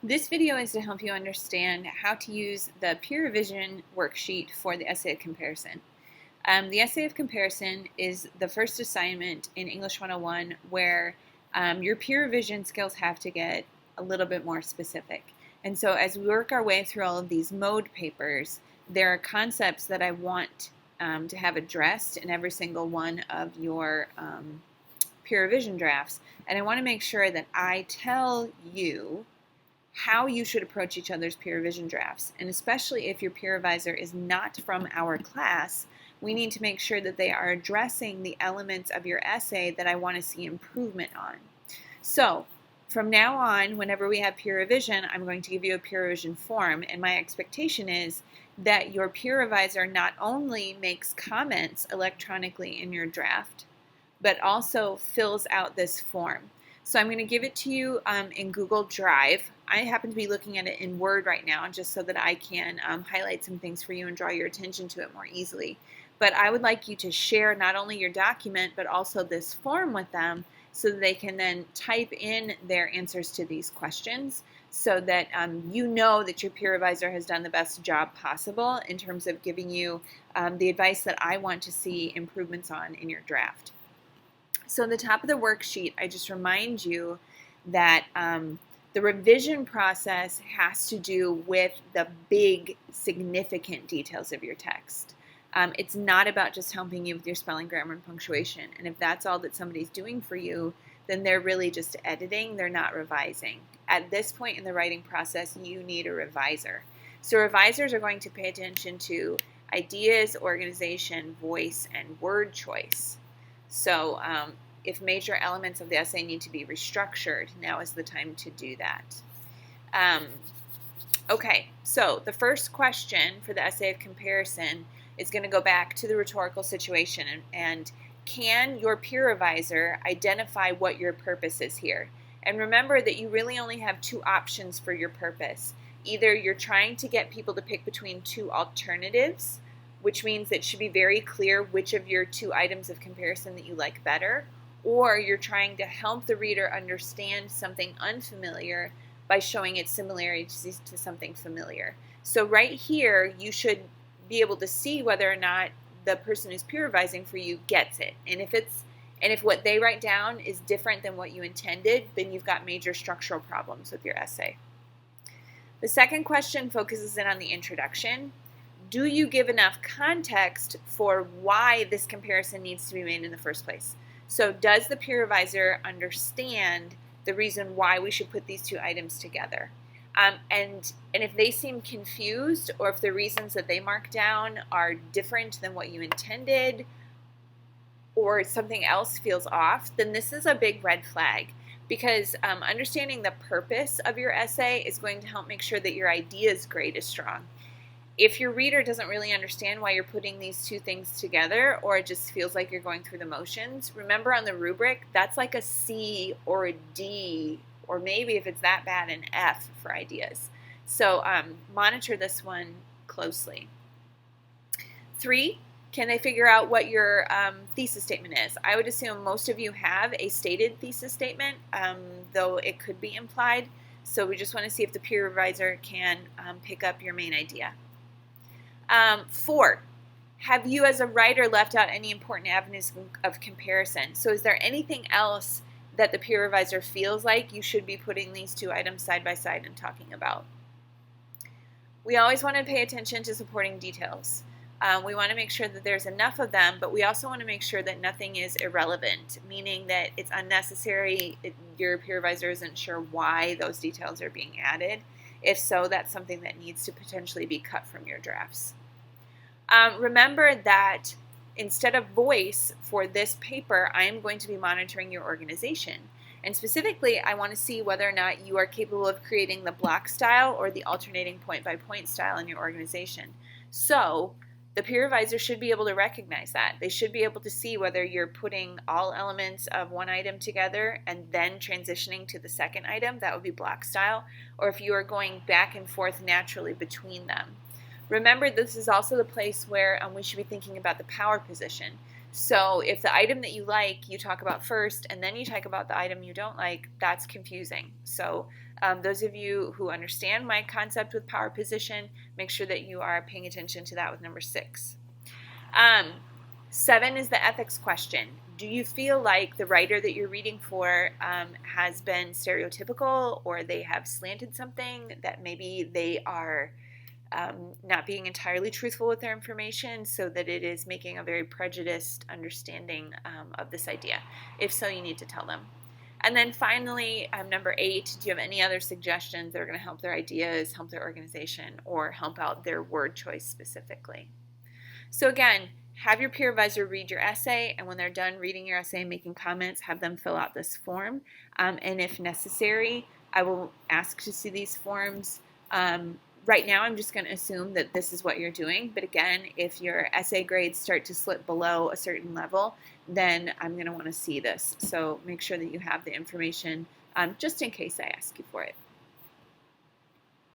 This video is to help you understand how to use the peer revision worksheet for the essay of comparison. The essay of comparison is the first assignment in English 101 where your peer revision skills have to get a little bit more specific. And so as we work our way through all of these mode papers, there are concepts that I want to have addressed in every single one of your peer revision drafts. And I want to make sure that I tell you how you should approach each other's peer revision drafts. And especially if your peer revisor is not from our class, we need to make sure that they are addressing the elements of your essay that I want to see improvement on. So from now on, whenever we have peer revision, I'm going to give you a peer revision form, and my expectation is that your peer revisor not only makes comments electronically in your draft, but also fills out this form. So I'm going to give it to you in Google Drive. I happen to be looking at it in Word right now just so that I can highlight some things for you and draw your attention to it more easily. But I would like you to share not only your document but also this form with them so that they can then type in their answers to these questions so that you know that your peer revisor has done the best job possible in terms of giving you the advice that I want to see improvements on in your draft. So at the top of the worksheet, I just remind you that the revision process has to do with the big, significant details of your text. It's not about just helping you with your spelling, grammar, and punctuation. And if that's all that somebody's doing for you, then they're really just editing, they're not revising. At this point in the writing process, you need a reviser. So revisers are going to pay attention to ideas, organization, voice, and word choice. So if major elements of the essay need to be restructured, now is the time to do that. Okay, so the first question for the essay of comparison is going to go back to the rhetorical situation and can your peer revisor identify what your purpose is here? And remember that you really only have two options for your purpose. Either you're trying to get people to pick between two alternatives, which means that it should be very clear which of your two items of comparison that you like better, or you're trying to help the reader understand something unfamiliar by showing its similarities to something familiar. So right here, you should be able to see whether or not the person who's peer revising for you gets it. And if what they write down is different than what you intended, then you've got major structural problems with your essay. The second question focuses in on the introduction. Do you give enough context for why this comparison needs to be made in the first place? So does the peer revisor understand the reason why we should put these two items together? And if they seem confused, or if the reasons that they mark down are different than what you intended, or something else feels off, then this is a big red flag. Because understanding the purpose of your essay is going to help make sure that your ideas grade is strong. If your reader doesn't really understand why you're putting these two things together, or it just feels like you're going through the motions, remember on the rubric, that's like a C or a D, or maybe if it's that bad, an F for ideas. So monitor this one closely. 3, can they figure out what your thesis statement is? I would assume most of you have a stated thesis statement, though it could be implied. So we just want to see if the peer revisor can pick up your main idea. 4, have you as a writer left out any important avenues of comparison? So is there anything else that the peer revisor feels like you should be putting these two items side by side and talking about? We always want to pay attention to supporting details. We want to make sure that there's enough of them, but we also want to make sure that nothing is irrelevant, meaning that it's unnecessary, your peer revisor isn't sure why those details are being added. If so, that's something that needs to potentially be cut from your drafts. Remember that instead of voice for this paper, I am going to be monitoring your organization. And specifically, I want to see whether or not you are capable of creating the block style or the alternating point-by-point style in your organization. So the peer revisor should be able to recognize that. They should be able to see whether you're putting all elements of one item together and then transitioning to the second item, that would be block style, or if you are going back and forth naturally between them. Remember, this is also the place where we should be thinking about the power position. So if the item that you like, you talk about first, and then you talk about the item you don't like, that's confusing. So those of you who understand my concept with power position, make sure that you are paying attention to that with number 6. 7 is the ethics question. Do you feel like the writer that you're reading for has been stereotypical, or they have slanted something, that maybe they are not being entirely truthful with their information, so that it is making a very prejudiced understanding of this idea? If so, you need to tell them. And then finally, number 8, do you have any other suggestions that are going to help their ideas, help their organization, or help out their word choice specifically? So again, have your peer advisor read your essay, and when they're done reading your essay and making comments, have them fill out this form. And if necessary, I will ask to see these forms. Right now, I'm just going to assume that this is what you're doing. But again, if your essay grades start to slip below a certain level, then I'm going to want to see this. So make sure that you have the information just in case I ask you for it.